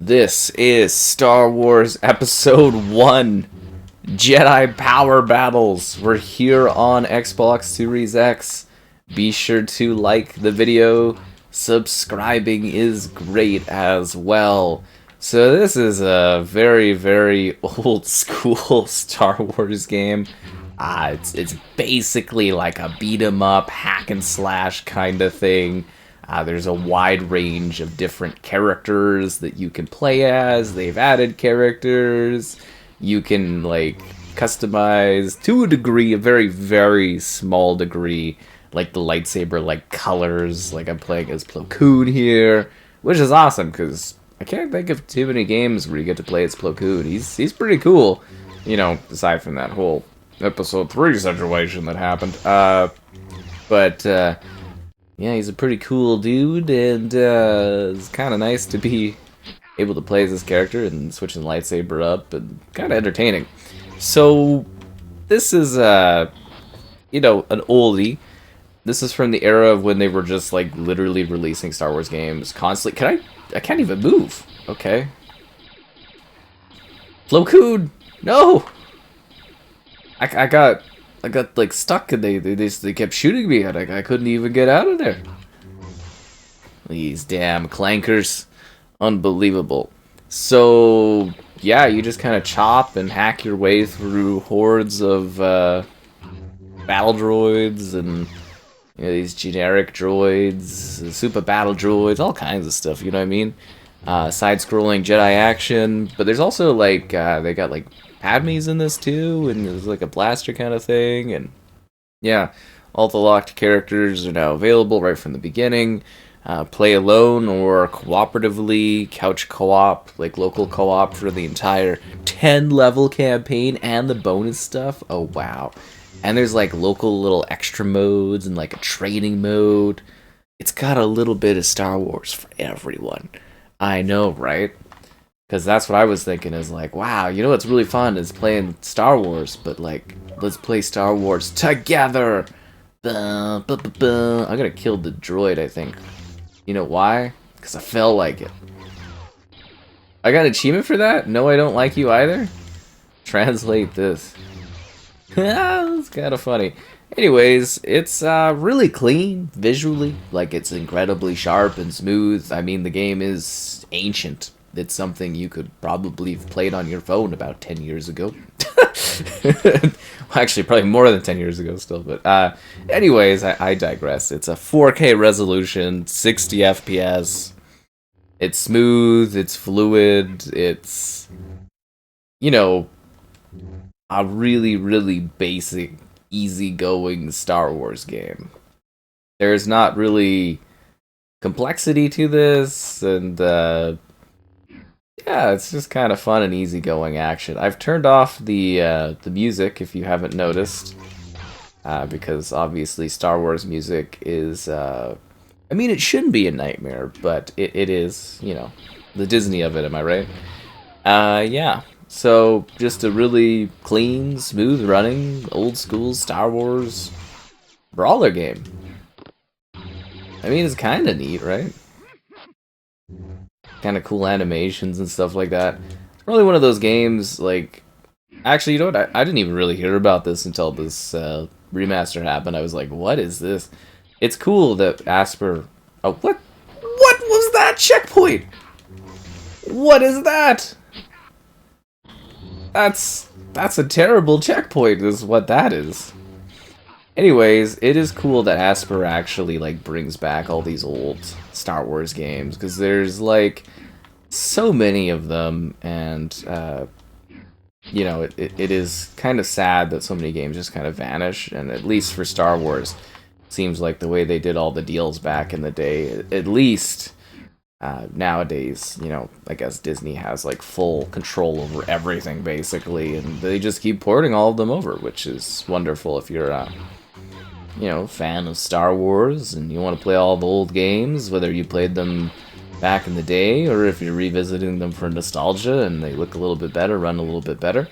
This is Star Wars Episode 1, Jedi Power Battles. We're here on Xbox Series X. Be sure to like the video. Subscribing is great as well. So this is a very, very old school Star Wars game. It's basically like a beat 'em up, hack and slash kind of thing. There's a wide range of different characters that you can play as. They've added characters. You can, like, customize to a degree, a very, very small degree, like the lightsaber, like, colors. Like, I'm playing as Plo Koon here, which is awesome, because I can't think of too many games where you get to play as Plo Koon. He's pretty cool, you know, aside from that whole Episode 3 situation that happened. Yeah, he's a pretty cool dude, and it's kind of nice to be able to play as this character and switching the lightsaber up, and kind of entertaining. So, this is, you know, an oldie. This is from the era of when they were just, like, literally releasing Star Wars games constantly. I can't even move. Okay. Plo Koon! No! I got like stuck, and they kept shooting me, and I couldn't even get out of there. These damn clankers, unbelievable. So yeah, you just kind of chop and hack your way through hordes of battle droids and these generic droids, super battle droids, all kinds of stuff. You know what I mean? Side-scrolling Jedi action, but there's also like they got like Padme's in this too, and there's like a blaster kind of thing, and yeah, all the locked characters are now available right from the beginning. Play alone or cooperatively, couch co-op, like local co-op for the entire 10-level campaign and the bonus stuff. Oh wow. And there's like local little extra modes and like a training mode. It's got a little bit of Star Wars for everyone. I know, right? Because that's what I was thinking, is like, wow, you know what's really fun is playing Star Wars, but like, let's play Star Wars together! I'm gonna kill the droid, I think. You know why? Because I felt like it. I got an achievement for that? No, I don't like you either? Translate this. That's kind of funny. Anyways, it's really clean visually. Like, it's incredibly sharp and smooth. I mean, the game is ancient. It's something you could probably have played on your phone about 10 years ago. Well, actually, probably more than 10 years ago still. But anyways, I digress. It's a 4K resolution, 60 FPS. It's smooth, it's fluid, it's, you know, a really, really basic, easygoing Star Wars game. There's not really complexity to this, and yeah, it's just kind of fun and easygoing action. I've turned off the music, if you haven't noticed, because obviously Star Wars music is, I mean, it shouldn't be a nightmare, but it is, you know, the Disney of it, am I right? Yeah. So, just a really clean, smooth running, old school Star Wars brawler game. I mean, it's kind of neat, right? Kind of cool animations and stuff like that. It's probably one of those games, like... Actually, you know what? I didn't even really hear about this until this remaster happened. I was like, what is this? It's cool that Asper... Oh, what? What was that checkpoint? What is that? That's a terrible checkpoint, is what that is. Anyways, it is cool that Asper actually, like, brings back all these old Star Wars games, because there's, like, so many of them, and, you know, it is kind of sad that so many games just kind of vanish, and at least for Star Wars, it seems like the way they did all the deals back in the day, at least... nowadays, you know, I guess Disney has like full control over everything basically, and they just keep porting all of them over, which is wonderful if you're a, you know, fan of Star Wars and you want to play all the old games, whether you played them back in the day or if you're revisiting them for nostalgia and they look a little bit better, run a little bit better.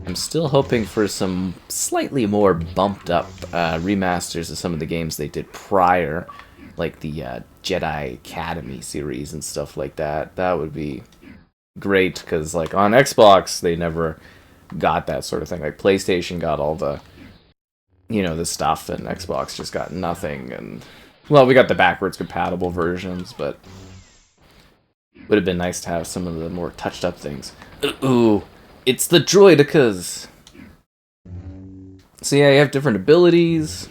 I'm still hoping for some slightly more bumped up remasters of some of the games they did prior, like the Jedi Academy series and stuff like that. That would be great, because like on Xbox they never got that sort of thing. Like PlayStation got all the, you know, the stuff, and Xbox just got nothing. And well, we got the backwards compatible versions, but would have been nice to have some of the more touched up things. Ooh, it's the droidicas. So yeah, you have different abilities.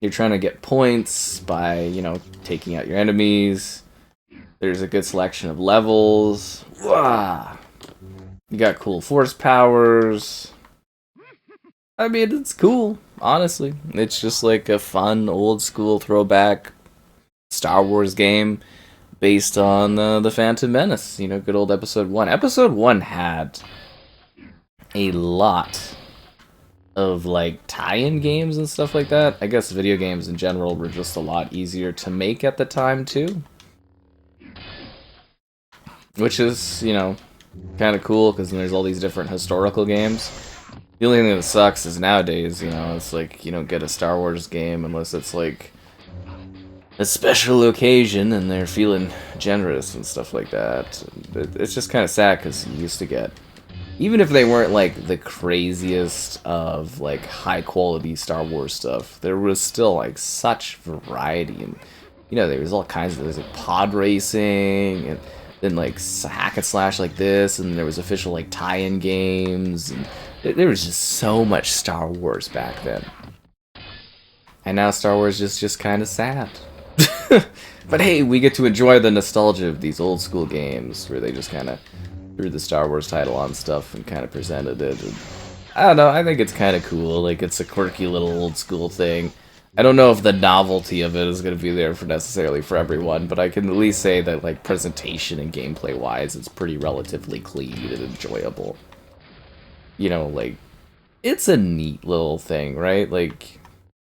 You're trying to get points by, you know, taking out your enemies. There's a good selection of levels. Wah! You got cool force powers. I mean, it's cool, honestly. It's just like a fun, old-school throwback Star Wars game based on the Phantom Menace. You know, good old Episode 1. Episode 1 had a lot of, like, tie-in games and stuff like that. I guess video games in general were just a lot easier to make at the time, too. Which is, you know, kind of cool, because there's all these different historical games. The only thing that sucks is nowadays, you know, it's like, you don't get a Star Wars game unless it's, like, a special occasion and they're feeling generous and stuff like that. It's just kind of sad, because you used to get, even if they weren't, like, the craziest of, like, high-quality Star Wars stuff, there was still, like, such variety. And, you know, there was all kinds of, there's, like, pod racing, and then, like, hack and slash like this, and there was official, like, tie-in games, and there was just so much Star Wars back then. And now Star Wars is just kind of sad. But hey, we get to enjoy the nostalgia of these old school games where they just kind of threw the Star Wars title on stuff and kind of presented it. And I don't know, I think it's kind of cool. Like, it's a quirky little old school thing. I don't know if the novelty of it is going to be there for necessarily for everyone, but I can at least say that, like, presentation and gameplay wise, it's pretty relatively clean and enjoyable. You know, like, it's a neat little thing, right? Like,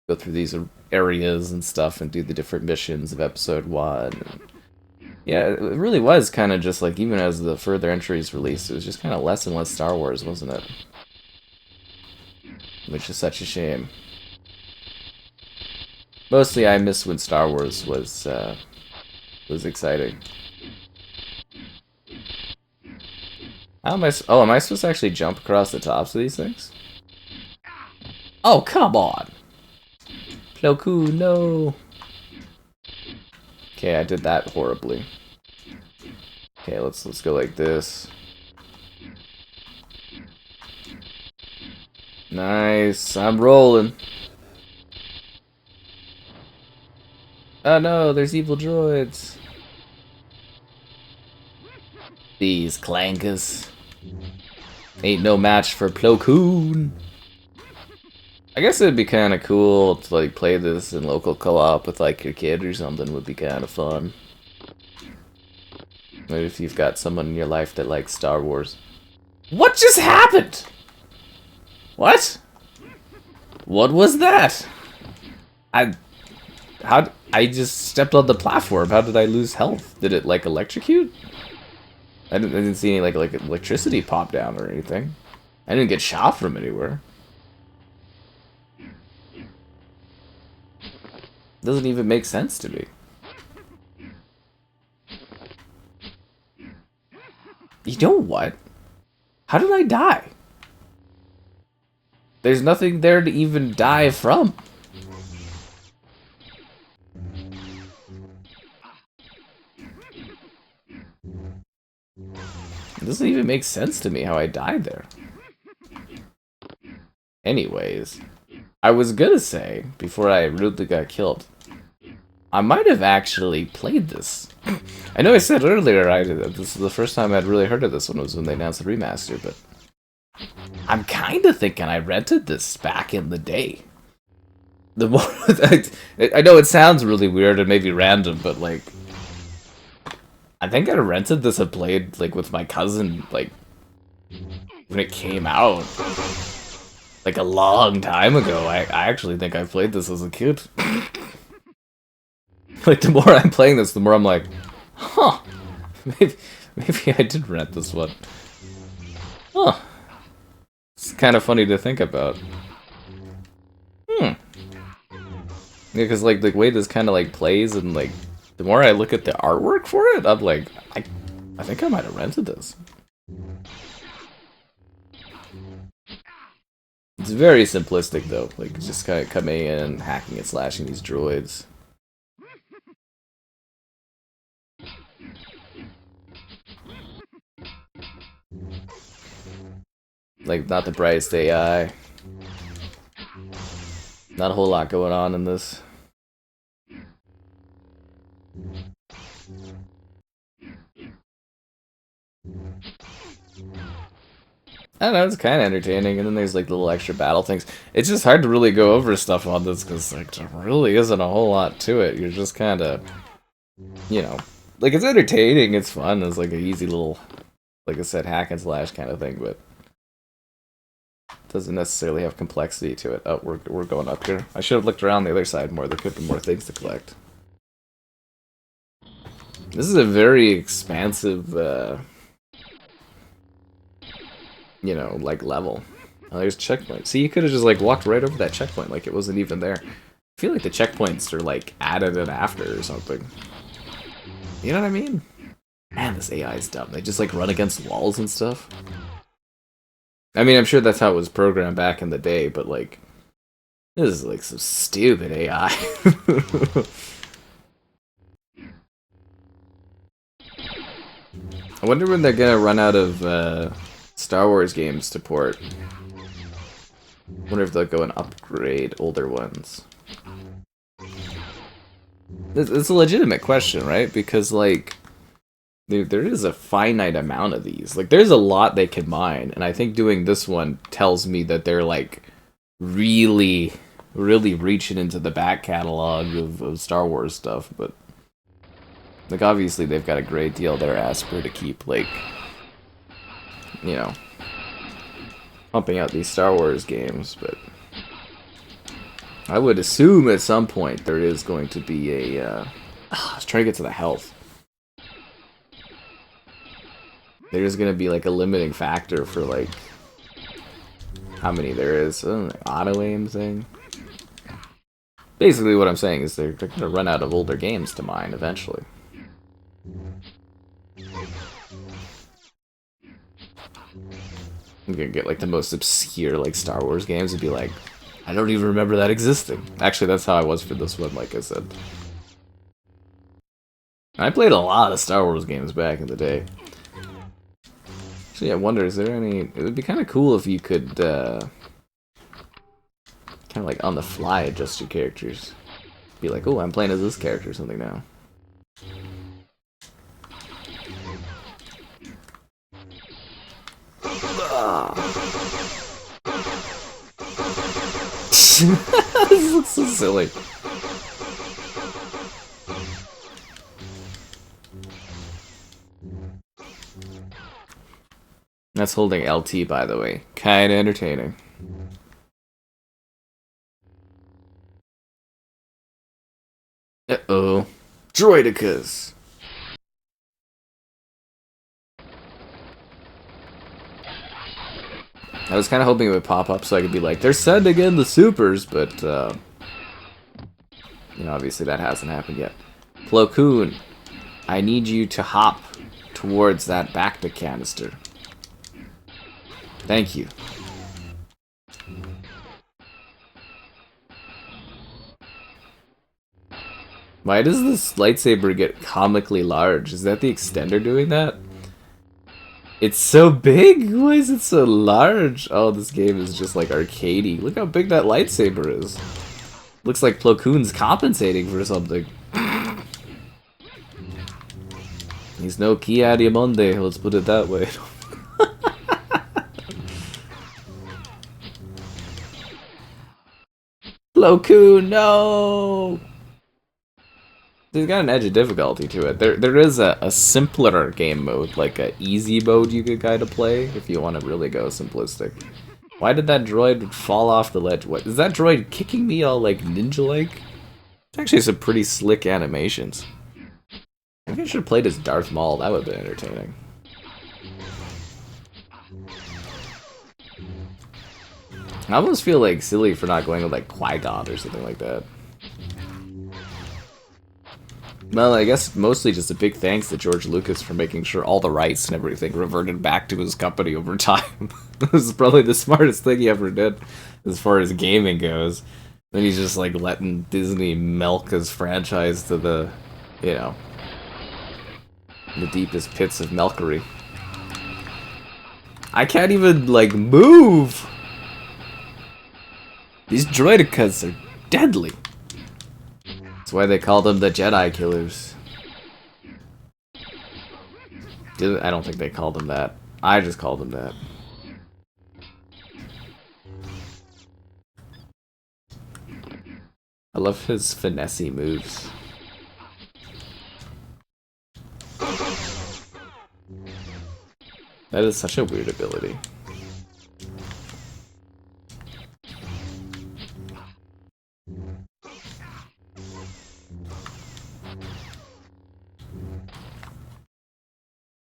go through these areas and stuff and do the different missions of Episode 1. Yeah, it really was kind of just like, even as the further entries released, it was just kind of less and less Star Wars, wasn't it? Which is such a shame. Mostly I miss when Star Wars was exciting. How am I... Oh, am I supposed to actually jump across the tops of these things? Oh, come on! Plo Koon, no! Okay, I did that horribly. Okay, let's go like this. Nice, I'm rolling. Oh no, there's evil droids. These clankers ain't no match for Plo Koon. I guess it'd be kind of cool to like play this in local co-op with like your kid or something. Would be kind of fun. Maybe if you've got someone in your life that likes Star Wars. What just happened? What? What was that? I just stepped on the platform. How did I lose health? Did it like electrocute? I didn't see any like electricity pop down or anything. I didn't get shot from anywhere. Doesn't even make sense to me. You know what? How did I die? There's nothing there to even die from. It doesn't even make sense to me how I died there. Anyways, I was gonna say, before I rudely got killed, I might have actually played this. I know I said earlier this is the first time I'd really heard of this one was when they announced the remaster, but I'm kind of thinking I rented this back in the day. The more I know it sounds really weird and maybe random, but like, I think I rented this and played like with my cousin like when it came out. Like a long time ago. I actually think I played this as a kid. Like, the more I'm playing this, the more I'm like, huh, maybe I did rent this one. Huh. It's kind of funny to think about. Yeah, because like the way this kind of like plays and like the more I look at the artwork for it, I'm like, I think I might have rented this. It's very simplistic though, like just kind of coming in and hacking and slashing these droids. Like, not the brightest AI. Not a whole lot going on in this. I don't know, it's kind of entertaining, and then there's like little extra battle things. It's just hard to really go over stuff on this, because like, there really isn't a whole lot to it. You're just kind of, you know, like, it's entertaining, it's fun, it's like an easy little, like I said, hack and slash kind of thing, but doesn't necessarily have complexity to it. Oh, we're going up here. I should have looked around the other side more. There could be more things to collect. This is a very expansive, you know, like, level. Oh, there's a checkpoint. See, you could have just, like, walked right over that checkpoint like it wasn't even there. I feel like the checkpoints are, like, added in after or something. You know what I mean? Man, this AI is dumb. They just, like, run against walls and stuff. I mean, I'm sure that's how it was programmed back in the day, but, like, this is, like, some stupid AI. I wonder when they're gonna run out of, Star Wars games to port. I wonder if they'll go and upgrade older ones. It's a legitimate question, right? Because, like, there is a finite amount of these. Like, there's a lot they can mine, and I think doing this one tells me that they're, like, really, really reaching into the back catalog of Star Wars stuff, but, like, obviously they've got a great deal they're asking to keep, like, you know, pumping out these Star Wars games, but I would assume at some point there is going to be a, I was trying to get to the health. There's gonna be like a limiting factor for like how many there is. Auto aim thing. Basically, what I'm saying is they're gonna run out of older games to mine eventually. I'm gonna get like the most obscure like Star Wars games and be like, I don't even remember that existing. Actually, that's how I was for this one, like I said. I played a lot of Star Wars games back in the day. Actually, I wonder, is there any... It would be kind of cool if you could, kind of like on the fly adjust your characters. Be like, oh, I'm playing as this character or something now. This looks so silly. That's holding LT, by the way. Kinda entertaining. Uh-oh. Droidicas! I was kind of hoping it would pop up so I could be like, they're sending in the supers, but, you know, obviously that hasn't happened yet. Plo Koon, I need you to hop towards that Bacta canister. Thank you. Why does this lightsaber get comically large? Is that the extender doing that? It's so big? Why is it so large? Oh, this game is just like arcadey. Look how big that lightsaber is. Looks like Plo Koon's compensating for something. He's no Qui-Gon, let's put it that way. Plo Koon, no! There's got an edge of difficulty to it. There is a simpler game mode, like a easy mode you could kind of play if you want to really go simplistic. Why did that droid fall off the ledge? What is that droid kicking me all like ninja-like? It's actually some pretty slick animations. Maybe I should have played as Darth Maul. That would have been entertaining. I almost feel like silly for not going with like Qui-Gon or something like that. Well, I guess mostly just a big thanks to George Lucas for making sure all the rights and everything reverted back to his company over time. This is probably the smartest thing he ever did as far as gaming goes. Then he's just like letting Disney milk his franchise to the, you know, the deepest pits of milkery. I can't even, like, move! These droidicas are deadly. That's why they call them the Jedi Killers. I don't think they called them that. I just called them that. I love his finessey moves. That is such a weird ability.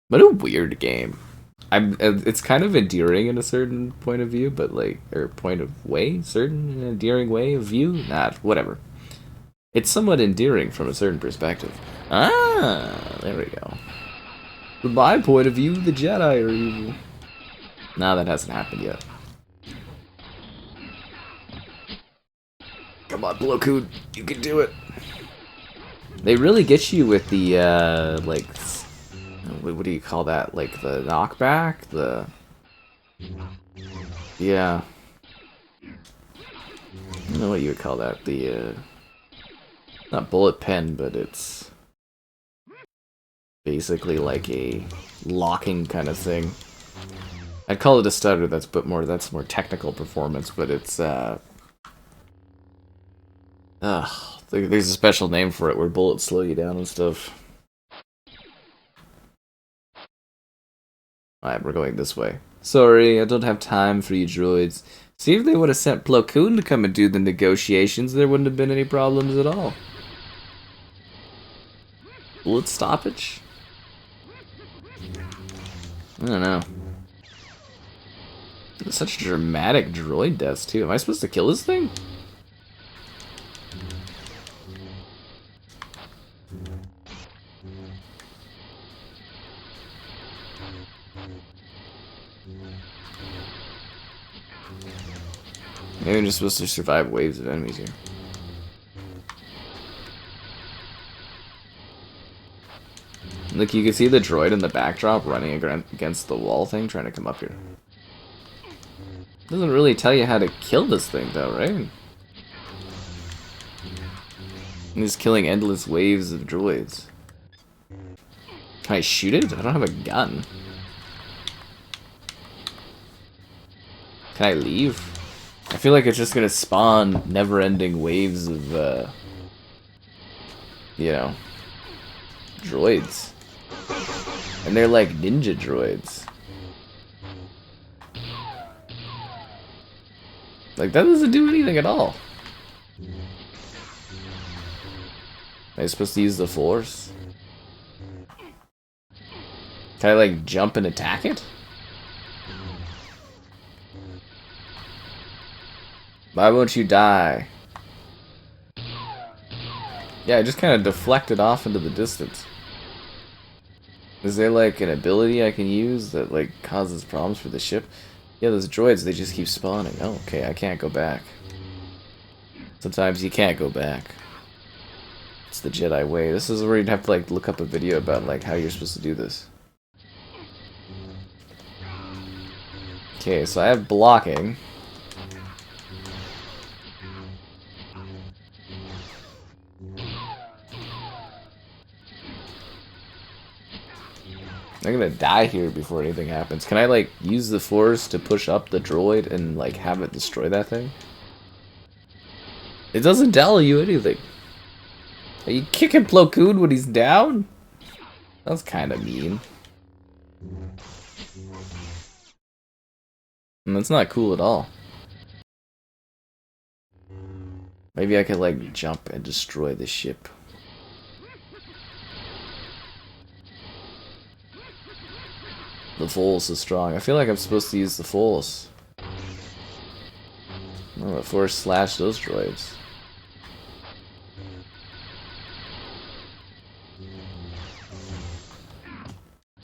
What a weird game. It's kind of endearing in a certain point of view, but like, or point of way, certain endearing way of view? Nah, whatever. It's somewhat endearing from a certain perspective. Ah, there we go. From my point of view, the Jedi are evil. Nah, that hasn't happened yet. Come on, Plo Koon, you can do it. They really get you with the, like, what do you call that? Like the knockback? The... Yeah. I don't know what you would call that. The, not bullet pen, but it's basically like a locking kind of thing. I'd call it a stutter, that's more technical performance, but it's, there's a special name for it where bullets slow you down and stuff. Alright, we're going this way. Sorry, I don't have time for you droids. See, if they would have sent Plo Koon to come and do the negotiations, there wouldn't have been any problems at all. Bullet stoppage? I don't know. Such dramatic droid deaths, too. Am I supposed to kill this thing? Maybe I'm just supposed to survive waves of enemies here. Look, you can see the droid in the backdrop running against the wall thing, trying to come up here. Doesn't really tell you how to kill this thing, though, right? He's killing endless waves of droids. Can I shoot it? I don't have a gun. Can I leave? I feel like it's just gonna spawn never-ending waves of, you know, droids. And they're like ninja droids. Like, that doesn't do anything at all. Am I supposed to use the Force? Can I, like, jump and attack it? Why won't you die? Yeah, I just kind of deflected off into the distance. Is there, like, an ability I can use that, like, causes problems for the ship? Yeah, those droids, they just keep spawning. Oh, okay, I can't go back. Sometimes you can't go back. It's the Jedi way. This is where you'd have to, like, look up a video about, like, how you're supposed to do this. Okay, so I have blocking. I'm gonna die here before anything happens. Can I, like, use the Force to push up the droid and, like, have it destroy that thing? It doesn't tell you anything. Are you kicking Plo Koon when he's down? That's kind of mean. And that's not cool at all. Maybe I could, like, jump and destroy the ship. The Force is strong. I feel like I'm supposed to use the Force. Oh, the Force slash those droids.